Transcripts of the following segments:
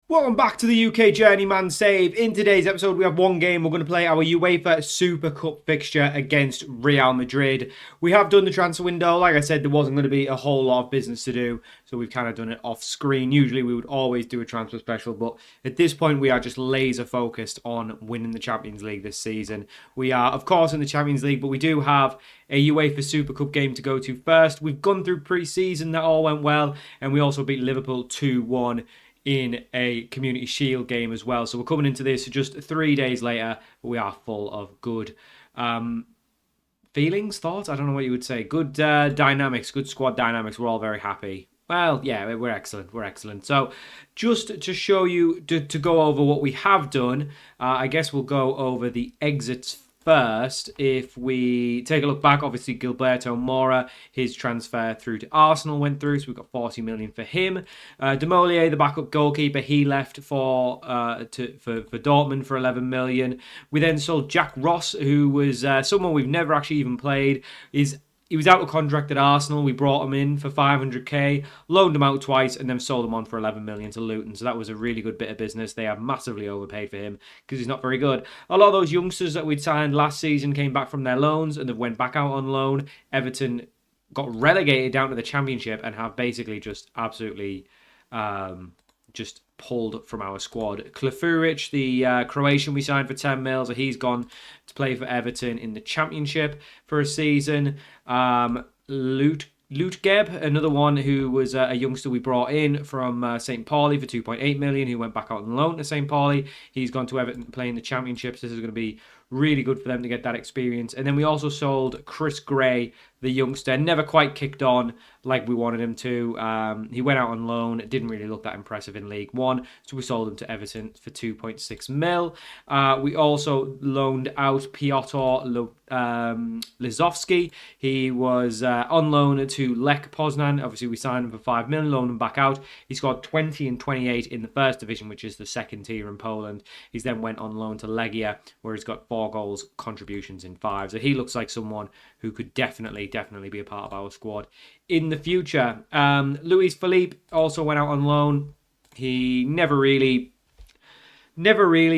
Welcome back to the UK Journeyman Save. In today's episode, we have one game. We're going to play our UEFA Super Cup fixture against Real Madrid. We have done the transfer window. Like I said, there wasn't going to be a whole lot of business to do, so we've kind of done it off screen. Usually, we would always do a transfer special, but at this point, we are just laser focused on winning the Champions League this season. We are, of course, in the Champions League, but we do have a UEFA Super Cup game to go to first. We've gone through pre-season. That all went well, and we also beat Liverpool 2-1. In a Community Shield game as well. So we're coming into this just 3 days later, but we are full of good feelings, thoughts, I don't know what you would say. Good dynamics, good squad dynamics. We're all very happy. Well, yeah, we're excellent. We're excellent. So just to show you, to go over what we have done, I guess we'll go over the exits first. If we take a look back, obviously Gilberto Mora, his transfer through to Arsenal went through, so we've got 40 million for him. Demolier, the backup goalkeeper, he left for Dortmund for 11 million. We then sold Jack Ross, who was someone we've never actually even played. He was out of contract at Arsenal. We brought him in for 500k, loaned him out twice, and then sold him on for 11 million to Luton. So that was a really good bit of business. They have massively overpaid for him because he's not very good. A lot of those youngsters that we'd signed last season came back from their loans and they went back out on loan. Everton got relegated down to the Championship and have basically just absolutely just pulled from our squad. Klefuric, the Croatian we signed for 10 mil, so he's gone to play for Everton in the Championship for a season. Lutgeb, another one who was a youngster we brought in from St. Pauli for 2.8 million, who went back out on loan to St. Pauli. He's gone to Everton playing the Championships. This is going to be really good for them to get that experience. And then we also sold Chris Gray, the youngster. Never quite kicked on like we wanted him to. He went out on loan. It didn't really look that impressive in League One, so we sold him to Everton for 2.6 mil. We also loaned out Piotr Lizovsky. He was on loan to Lech Poznan. Obviously, we signed him for 5 million, loaned him back out. He scored 20 and 28 in the first division, which is the second tier in Poland. He's then went on loan to Legia, where he's got 4 goals, contributions in 5. So he looks like someone who could definitely be a part of our squad in the future. Luis Felipe also went out on loan. He never really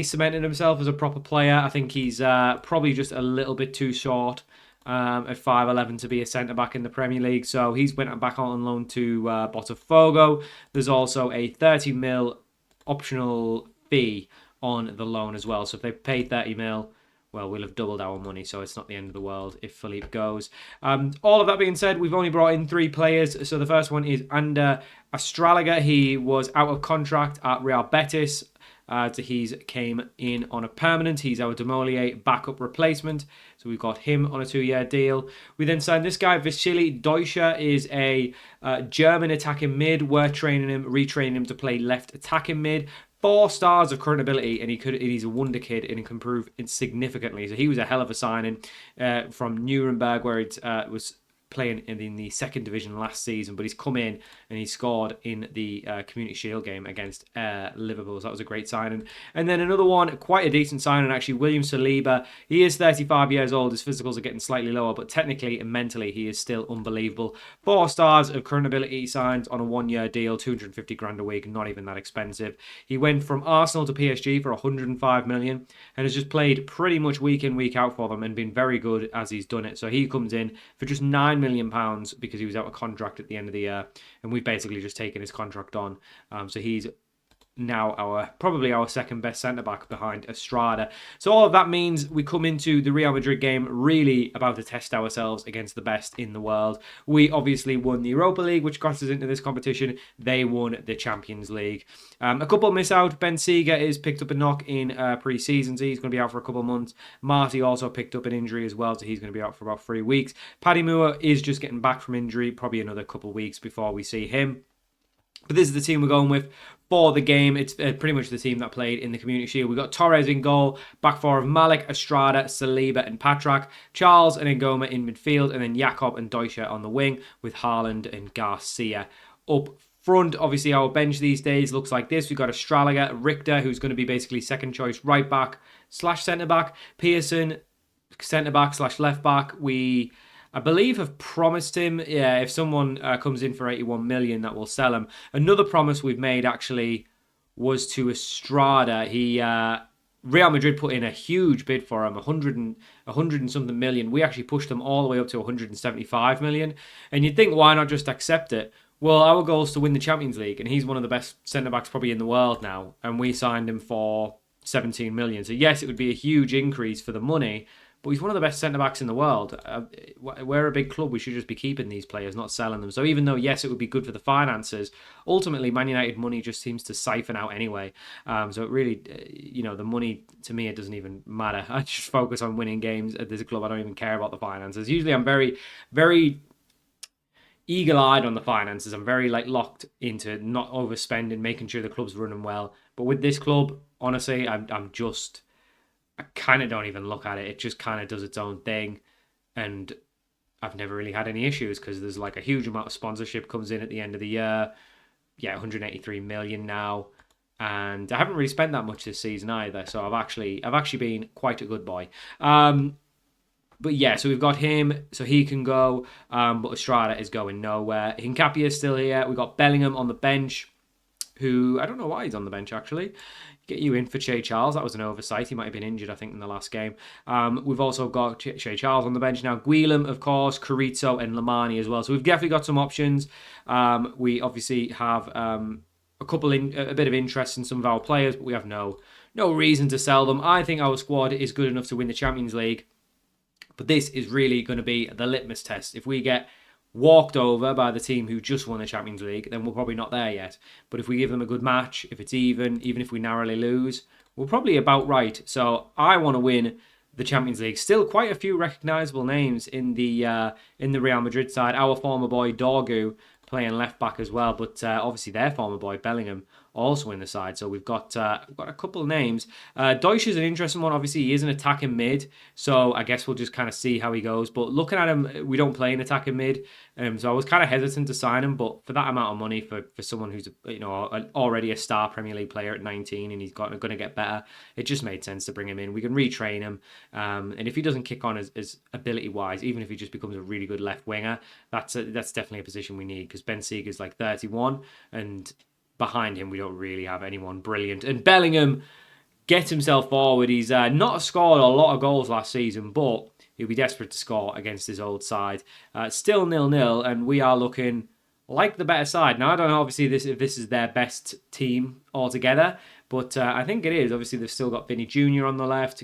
cemented himself as a proper player. I think he's probably just a little bit too short at 5'11" to be a centre-back in the Premier League. So he's went back on loan to Botafogo. There's also a 30 mil optional fee on the loan as well. So if they pay 30 mil, well, we'll have doubled our money, so it's not the end of the world if Philippe goes. All of that being said, we've only brought in 3 players. So the first one is Ander Astralaga. He was out of contract at Real Betis. He came in on a permanent. He's our Demolier backup replacement. So we've got him on a 2-year deal. We then signed this guy, Vasily Deutscher, is a German attacking mid. We're retraining him to play left attacking mid. 4 stars of current ability, and he's a wonder kid and he can improve significantly. So he was a hell of a signing from Nuremberg, where it was playing in the second division last season, but he's come in and he scored in the Community Shield game against Liverpool. So that was a great signing. And then another one, quite a decent signing actually, William Saliba. He is 35 years old. His physicals are getting slightly lower, but technically and mentally he is still unbelievable. 4 stars of current ability signed on a 1-year deal, 250 grand a week, not even that expensive. He went from Arsenal to PSG for 105 million and has just played pretty much week in, week out for them and been very good as he's done it. So he comes in for just £9 million because he was out of contract at the end of the year, and we've basically just taken his contract on. So he's now probably our second best centre-back behind Estrada. So all of that means we come into the Real Madrid game really about to test ourselves against the best in the world. We obviously won the Europa League, which got us into this competition. They won the Champions League. A couple miss out. Ben Seeger is picked up a knock in pre-season, so he's going to be out for a couple of months. Marty also picked up an injury as well, so he's going to be out for about 3 weeks. Paddy Moore is just getting back from injury, probably another couple of weeks before we see him. But this is the team we're going with for the game. It's pretty much the team that played in the Community Shield. We've got Torres in goal, back 4 of Malik, Estrada, Saliba and Patrak, Charles and Ngoma in midfield, and then Jakob and Deutscher on the wing with Haaland and Garcia up front. Obviously, our bench these days looks like this. We've got Estrada, Richter, who's going to be basically second choice right back / centre back, Pearson, centre back / left back. I believe have promised him, if someone comes in for 81 million, that will sell him. Another promise we've made actually was to Estrada. Real Madrid put in a huge bid for him, 100 and something million. We actually pushed them all the way up to 175 million. And you'd think, why not just accept it? Well, our goal is to win the Champions League, and he's one of the best centre-backs probably in the world now, and we signed him for 17 million. So yes, it would be a huge increase for the money, but he's one of the best centre-backs in the world. We're a big club. We should just be keeping these players, not selling them. So even though, yes, it would be good for the finances, ultimately, Man United money just seems to siphon out anyway. So it really, the money, to me, it doesn't even matter. I just focus on winning games at this club. I don't even care about the finances. Usually I'm very, very eagle-eyed on the finances. I'm very locked into not overspending, making sure the club's running well. But with this club, honestly, I kind of don't even look at it. It just kind of does its own thing. And I've never really had any issues because there's a huge amount of sponsorship comes in at the end of the year. Yeah, 183 million now. And I haven't really spent that much this season either. So I've actually been quite a good boy. But yeah, so we've got him, so he can go. But Estrada is going nowhere. Hincapié is still here. We've got Bellingham on the bench, who I don't know why he's on the bench actually. Get you in for Che Charles. That was an oversight. He might have been injured, I think, in the last game. We've also got Che Charles on the bench now. Guilhem, of course, Carrizo and Lamani as well. So we've definitely got some options. We obviously have a bit of interest in some of our players, but we have no reason to sell them. I think our squad is good enough to win the Champions League. But this is really going to be the litmus test. If we get walked over by the team who just won the Champions League, then we're probably not there yet. But if we give them a good match, if it's even if we narrowly lose, we're probably about right. So I want to win the Champions League. Still quite a few recognisable names in the Real Madrid side. Our former boy Dorgu playing left back as well, but obviously their former boy Bellingham also in the side. So we've got a couple of names. Deutsch is an interesting one. Obviously, he is an attacking mid, so I guess we'll just kind of see how he goes. But looking at him, we don't play an attacking mid, so I was kind of hesitant to sign him. But for that amount of money, for someone who's already a star Premier League player at 19 and he's going to get better, it just made sense to bring him in. We can retrain him, and if he doesn't kick on as ability wise, even if he just becomes a really good left winger, that's definitely a position we need because Ben Seeger's 31 and behind him, we don't really have anyone brilliant. And Bellingham gets himself forward. He's not scored a lot of goals last season, but he'll be desperate to score against his old side. Still 0-0, and we are looking like the better side. Now, I don't know, obviously, if this is their best team altogether, but I think it is. Obviously, they've still got Vinny Jr. on the left,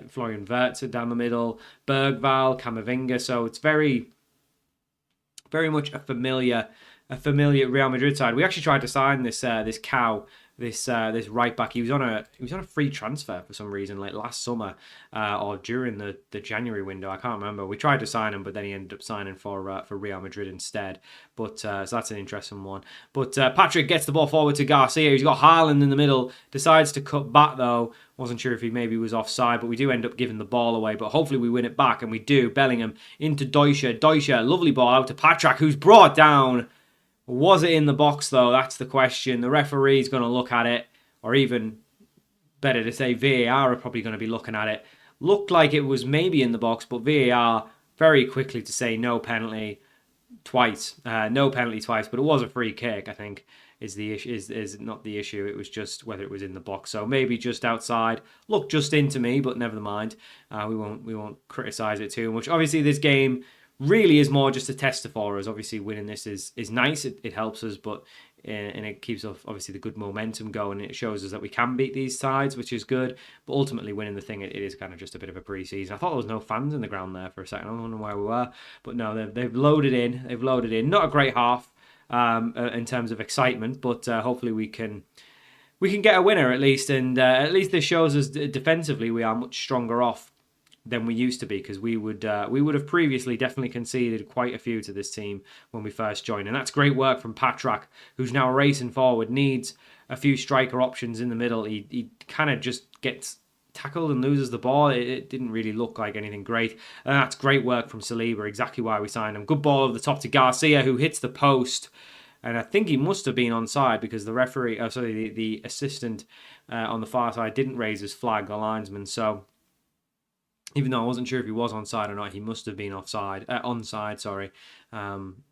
Florian Wirtz down the middle, Bergvall, Camavinga, so it's very, very much a familiar Real Madrid side. We actually tried to sign this right back. He was on a free transfer for some reason, last summer or during the January window. I can't remember. We tried to sign him, but then he ended up signing for Real Madrid instead. But so that's an interesting one. But Patrick gets the ball forward to Garcia. He's got Haaland in the middle. Decides to cut back though. Wasn't sure if he maybe was offside, but we do end up giving the ball away. But hopefully we win it back, and we do. Bellingham into Deutsch. Lovely ball out to Patrick, who's brought down. Was it in the box, though? That's the question. The referee's going to look at it, or even better to say VAR are probably going to be looking at it. Looked like it was maybe in the box, but VAR very quickly to say no penalty twice. No penalty twice, but it was a free kick, I think, is the issue. Is not the issue. It was just whether it was in the box. So maybe just outside. Looked just into me, but never mind. We won't criticise it too much. Obviously, this game really is more just a tester for us. Obviously, winning this is nice. It helps us, but and it keeps off obviously the good momentum going. It shows us that we can beat these sides, which is good. But ultimately, winning the thing, it is kind of just a bit of a pre-season. I thought there was no fans in the ground there for a second. I don't know where we were, but no, they've loaded in. They've loaded in. Not a great half in terms of excitement, but hopefully we can get a winner at least, and at least this shows us defensively we are much stronger off than we used to be, because we would have previously definitely conceded quite a few to this team when we first joined. And that's great work from Patrak, who's now racing forward, needs a few striker options in the middle. He kind of just gets tackled and loses the ball. It didn't really look like anything great. And that's great work from Saliba, exactly why we signed him. Good ball over the top to Garcia, who hits the post. And I think he must have been onside because the referee, the assistant on the far side didn't raise his flag, the linesman. So even though I wasn't sure if he was onside or not, he must have been onside.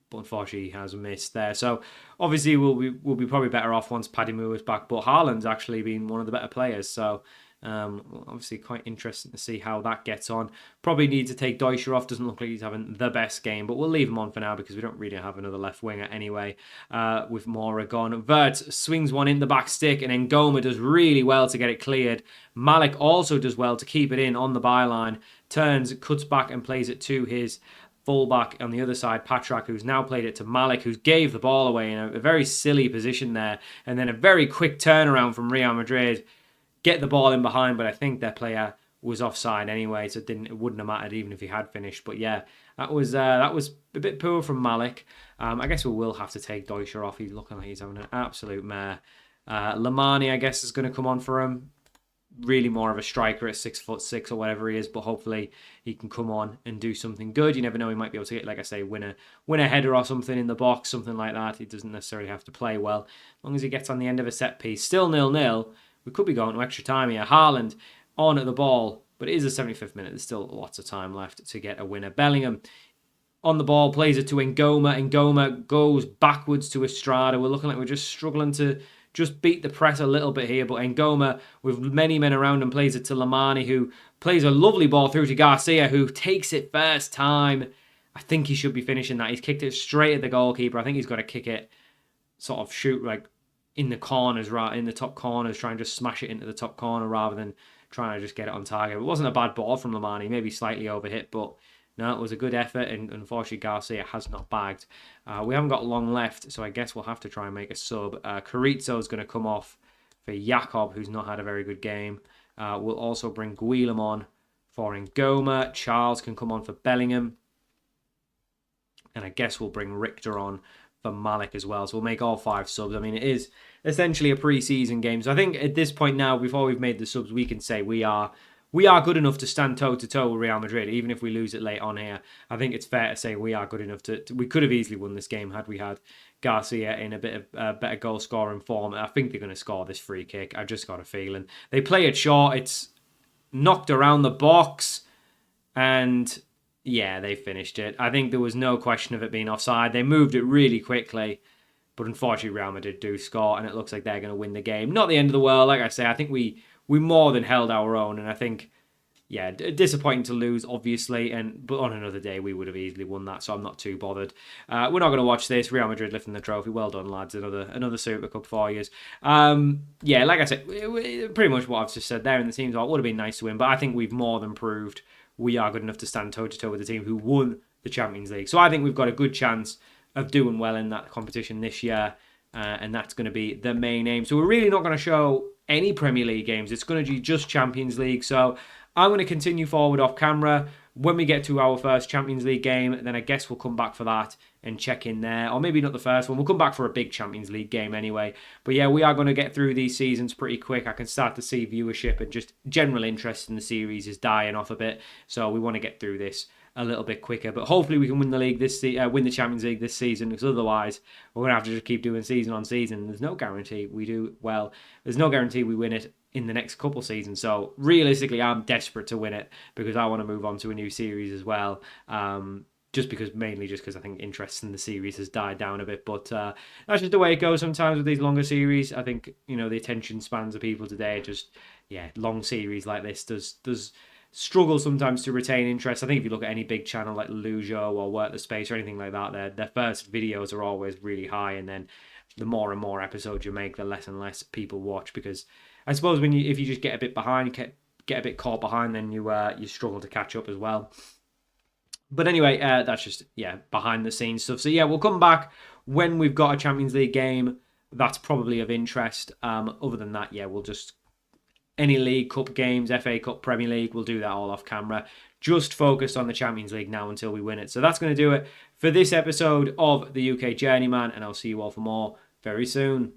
But but unfortunately he has missed there. So obviously we'll be probably better off once Paddy Moore is back. But Haaland's actually been one of the better players, so obviously quite interesting to see how that gets on. Probably need to take Deutscher off. Doesn't look like he's having the best game, but we'll leave him on for now because we don't really have another left winger anyway. With Mora gone, Wirtz swings one in the back stick, and Ngoma does really well to get it cleared. Malik also does well to keep it in on the byline. Turns, cuts back, and plays it to his fullback on the other side, Patrak, who's now played it to Malik, who gave the ball away in a very silly position there, and then a very quick turnaround from Real Madrid. Get the ball in behind, but I think their player was offside anyway, so it wouldn't have mattered even if he had finished. But yeah, that was a bit poor from Malik. I guess we will have to take Deutscher off. He's looking like he's having an absolute mare. Lamani, I guess, is going to come on for him. Really more of a striker at 6'6" or whatever he is, but hopefully he can come on and do something good. You never know, he might be able to get, like I say, win a header or something in the box, something like that. He doesn't necessarily have to play well, as long as he gets on the end of a set piece. Still 0-0. We could be going to extra time here. Haaland on at the ball, but it is the 75th minute. There's still lots of time left to get a winner. Bellingham on the ball, plays it to Ngoma. Ngoma goes backwards to Estrada. We're looking like we're just struggling to just beat the press a little bit here, but Ngoma, with many men around him, plays it to Lamani, who plays a lovely ball through to Garcia, who takes it first time. I think he should be finishing that. He's kicked it straight at the goalkeeper. I think he's got to kick it, sort of shoot like in the corners, right in the top corners, try and just smash it into the top corner rather than trying to just get it on target. It wasn't a bad ball from Lamani, maybe slightly overhit, but no, it was a good effort, and unfortunately Garcia has not bagged. We haven't got long left, so I guess we'll have to try and make a sub. Carrizo is going to come off for Jakob, who's not had a very good game. We'll also bring Guilherme on for Ngoma. Charles can come on for Bellingham. And I guess we'll bring Richter on for Malik as well. So we'll make all 5 subs. I mean, it is essentially a pre-season game. So I think at this point now, before we've made the subs, we can say we are good enough to stand toe-to-toe with Real Madrid, even if we lose it late on here. I think it's fair to say we are good enough to we could have easily won this game had we had Garcia in a bit of better goal-scoring form. I think they're going to score this free kick. I've just got a feeling. They play it short. It's knocked around the box. And yeah, they finished it. I think there was no question of it being offside. They moved it really quickly. But unfortunately, Real Madrid do score, and it looks like they're going to win the game. Not the end of the world. Like I say, I think we more than held our own, and I think, yeah, disappointing to lose, obviously, but on another day we would have easily won that, so I'm not too bothered. We're not going to watch this. Real Madrid lifting the trophy. Well done, lads. Another Super Cup for you. Yeah, like I said, pretty much what I've just said there in the teams. It would have been nice to win, but I think we've more than proved we are good enough to stand toe-to-toe with the team who won the Champions League. So I think we've got a good chance of doing well in that competition this year, and that's going to be the main aim. So we're really not going to show any Premier League games. It's going to be just Champions League. So I'm going to continue forward off camera. When we get to our first Champions League game, then I guess we'll come back for that and check in there. Or maybe not the first one. We'll come back for a big Champions League game anyway. But yeah, we are going to get through these seasons pretty quick. I can start to see viewership and just general interest in the series is dying off a bit. So we want to get through this a little bit quicker, but hopefully we can win the league win the Champions League this season, because otherwise we're gonna have to just keep doing season on season. There's no guarantee we do well. There's no guarantee we win it in the next couple seasons. So realistically, I'm desperate to win it because I want to move on to a new series as well. Mainly because I think interest in the series has died down a bit. But that's just the way it goes sometimes with these longer series. I think the attention spans of people today long series like this does struggle sometimes to retain interest. I think if you look at any big channel like Lujo or Work the Space or anything like that, their first videos are always really high, and then the more and more episodes you make, the less and less people watch, because I suppose if you just get a bit behind, get a bit caught behind, then you struggle to catch up as well. But anyway, that's just behind the scenes stuff. So yeah, we'll come back when we've got a Champions League game that's probably of interest. Other than that, we'll just any League Cup games, FA Cup, Premier League, we'll do that all off camera. Just focused on the Champions League now until we win it. So that's going to do it for this episode of the UK Journeyman, and I'll see you all for more very soon.